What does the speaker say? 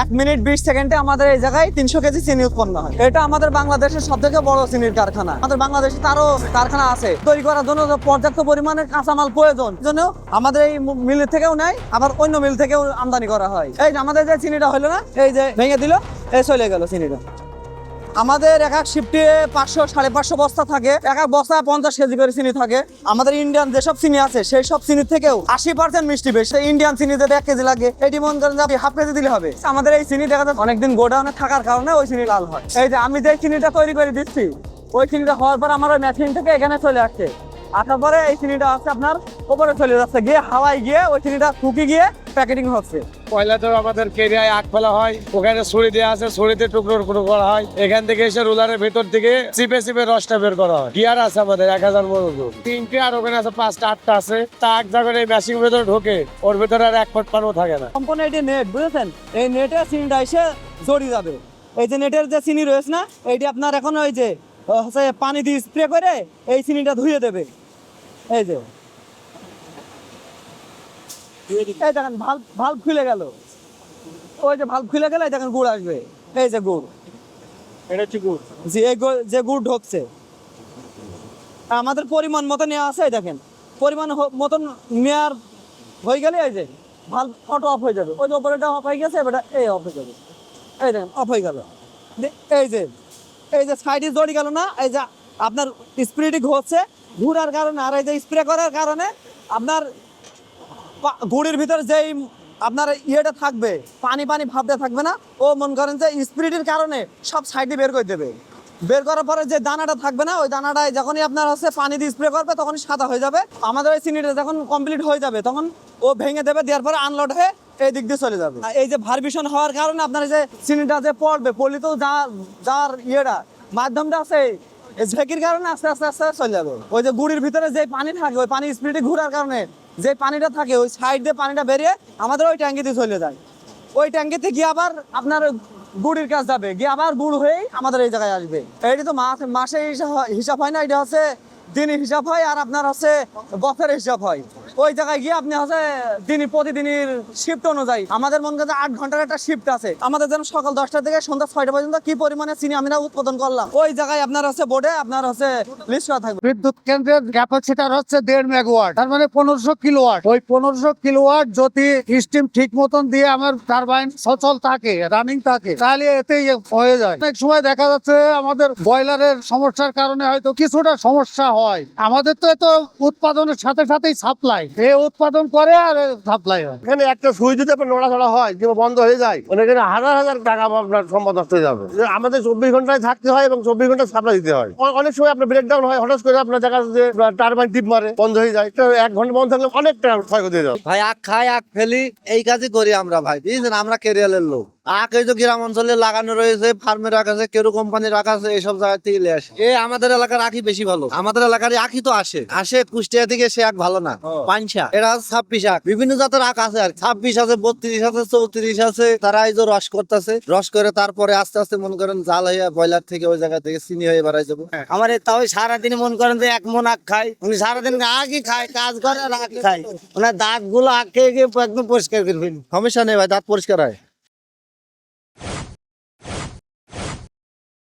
1 minute 20 সেকেন্ডে আমাদের এই জায়গায় 300 কেজি চিনি উৎপন্ন হয়। এটা আমাদের বাংলাদেশের সবথেকে বড় চিনির কারখানা। আমাদের বাংলাদেশে তারও কারখানা আছে। তৈরি করার জন্য পর্যাপ্ত পরিমাণের কাঁচামাল প্রয়োজন, জন্য আমাদের এই মিল থেকেও নেয়, আবার অন্য মিল থেকেও আমদানি করা হয়। এই যে আমাদের যে চিনিটা হলো না, এই যে ভেঙে দিল, এই চলে গেল চিনিটা। আমাদের এক এক শিফটে 500 550 বস্তা থাকে, এক এক বস্তা 50 কেজি করে চিনি থাকে। আমাদের ইন্ডিয়ান যেসব চিনি আছে সেই সব চিনি থেকেও 80% মিষ্টি বেশি। ইন্ডিয়ান চিনিতে 1 কেজি লাগে, এটি মনে করেন যে হাফ কেজি দিলে হবে। আমাদের এই চিনি দেখা যাচ্ছে অনেকদিন গোডাউনে থাকার কারণে ওই চিনি লাল হয়। এই যে আমি যে চিনিটা তৈরি করে দিচ্ছি, ওই চিনিটা হওয়ার পর আমার ওই মেশিন থেকে এখানে চলে আসছে। আসার পরে এই চিনিটা হচ্ছে আপনার উপরে চলে যাচ্ছে, গিয়ে হাওয়ায় গিয়ে ওই চিনিটা শুকিয়ে গিয়ে প্যাকেটিং হচ্ছে। পয়লা তো আমাদের কেরিয়ায় আখ ফেলা হয়, ওখানে ছুরি দেওয়া আছে, ছুরিতে টুকরো টুকরো করা হয়। এখান থেকে এসে রোলারের ভেতর থেকে চিপে চিপে রসটা বের করা হয়। গিয়ার আছে আমাদের 1000 বড় 3টে, আর ওখানে আছে 5টা 8টা আছে। তা এক জায়গায় এই মেশিনের ভেতরে ঢোকে, ওর ভেতরে আর 1 ফুট পানও থাকে না। সম্পূর্ণ এটি নেট, বুঝেছেন? এই নেটে চিনিটা এসে জড়িয়ে যাবে। এই যে নেটের যে চিনি রয়েছে না, এইটি আপনার এখন ওই যে হচ্ছে পানি দিয়ে স্প্রে করে এই চিনিটা ধুয়ে দেবে। এই যে এই দেখেন ভাল্ব খুলে গেল, ওই যে ভাল্ব খুলে গেল, এই দেখেন গুড় আসবে। এই যে গুড়, এটা হচ্ছে গুড়। জি, এই যে গুড় ঢুকছে আমাদের পরিমাণ মতো নেওয়া আছে। এই দেখেন পরিমাণ মতন নেওয়ার হয়ে গেলে এই যে ভাল্ব অটো অফ হয়ে যাবে। ওই যে ওপরেটা অফ হয়ে গেছে, এবারে এই অফ হয়ে যাবে। এই দেখেন অফ হয়ে গেল। এই যে সাইডে জড়ি গেল না, এই যে আপনার স্প্রিটিং হচ্ছে ঘুরার কারণে, আর এই যে স্প্রে করার কারণে আপনার গুড়ির ভিতরে যেই আপনার ইয়েটা থাকবে, পানি ভাবতে থাকবে না। ও মনে করেন যে স্পিরিটের কারণে সব সাইডে বের করে দেবে। বের করার পরে যে দানাটা থাকবে না, ওই দানাটায় যখনই আপনার হচ্ছে পানি দিয়ে স্প্রে করবে তখনই সাদা হয়ে যাবে। আমাদের ওই চিনিটা যখন কমপ্লিট হয়ে যাবে তখন ও ভেঙে দেবে, দেওয়ার পরে আনলোড হয়ে এই দিক দিয়ে চলে যাবে। এই যে ভার্বিশন হওয়ার কারণে আপনার যে চিনিটা যে পড়বে, পড়লে তো যার ইয়েটা মাধ্যমটা আছে, ঝেঁকির কারণে আস্তে আস্তে আস্তে চলে যাবে। ওই যে গুড়ির ভিতরে যে পানি থাকে, ওই পানি স্পিডে ঘোরার কারণে যে পানিটা থাকে, ওই সাইড দিয়ে পানিটা বেরিয়ে আমাদের ওই ট্যাঙ্কিতে চলে যায়। ওই ট্যাঙ্কিতে গিয়ে আবার আপনার গুড়ির কাজ যাবে, গিয়ে আবার গুড় হয়ে আমাদের এই জায়গায় আসবে। এইটা তো মাসে হিসাব হয় না, এটা হচ্ছে দিনই হিসাব হয়, আর আপনার হচ্ছে বছরের হিসাব হয়। ওই জায়গায় গিয়ে আপনি হচ্ছে প্রতিদিনের শিফট অনুযায়ী আমাদের মনে করেন 8 ঘন্টার একটা শিফট আছে। আমাদের যেন সকাল 10টা থেকে সন্ধ্যা 6টা পর্যন্ত কি পরিমাণে চিনি আমরা উৎপাদন করলাম, ওই জায়গায় আপনার হচ্ছে বোর্ডে আপনার হচ্ছে লিস্ট করা থাকবে। বিদ্যুৎ কেন্দ্রের ক্যাপাসিটার হচ্ছে 1.5 মেগাওয়াট, তার মানে 1500 কিলোওয়াট। ওই 1500 কিলোওয়াট যদি স্টিম ঠিক মতন দিয়ে আমার টারবাইন সচল থাকে, রানিং থাকে, তাহলে এতেই হয়ে যায়। অনেক সময় দেখা যাচ্ছে আমাদের বয়লারের সমস্যার কারণে হয়তো কিছুটা সমস্যা হয়। আমাদের তো এত উৎপাদনের সাথে সাথেই সাপ্লাই, এ উৎপাদন করে আর সাপ্লাই হয়। এখানে একটা সুইচ যদি আপনার নড়াচড়া হয় কিংবা বন্ধ হয়ে যায়, এখানে হাজার হাজার টাকা আপনার সম্পদ নষ্ট হয়ে যাবে। আমাদের 24 ঘন্টায় থাকতে হয় এবং 24 ঘন্টা সাপ্লাই দিতে হয়। অনেক সময় আপনার ব্রেকডাউন হয়, হঠাৎ করে আপনার দেখা যাচ্ছে যে টারবাইন টিপ মারে, বন্ধ হয়ে যায়। 1 ঘন্টা বন্ধ থাকলে অনেক টাকা ক্ষয়ক্ষতি হয়ে যাবে। ভাই আখ খাই আখ ফেলি, এই কাজই করি আমরা ভাই, বুঝছেন? আমরা কেরিয়ালের লোক। আখ এই তো গ্রাম অঞ্চলে লাগানো রয়েছে, ফার্মে রাখা আছে, কেরু কোম্পানি রাখা আছে, এইসব জায়গা থেকে নিয়ে আসে। আমাদের এলাকার আখই বেশি ভালো। আমাদের এলাকার আখই তো আসে কুষ্টিয়া থেকে, সে আখ ভালো না, পাঞ্চা। এটা 26 আখ, বিভিন্ন জাতের আখ আছে, আর 26 আছে, 32 আছে, 34 আছে। তারা এই যে রস করতেছে, রস করে তারপরে আস্তে আস্তে মনে করেন জাল হইয়া বয়লার থেকে ওই জায়গা থেকে চিনি হয়ে বেড়াই যাবো। আমার তাও সারাদিন মনে করেন যে 1 মণ আখ খাই। উনি সারাদিন আখই খায়, কাজ করে আর আখ খায়। ওনার দাঁত গুলো আখ খেয়ে গিয়ে একদম পরিষ্কার করে ফেলি। সমস্যা নেই ভাই, দাঁত পরিষ্কার হয়।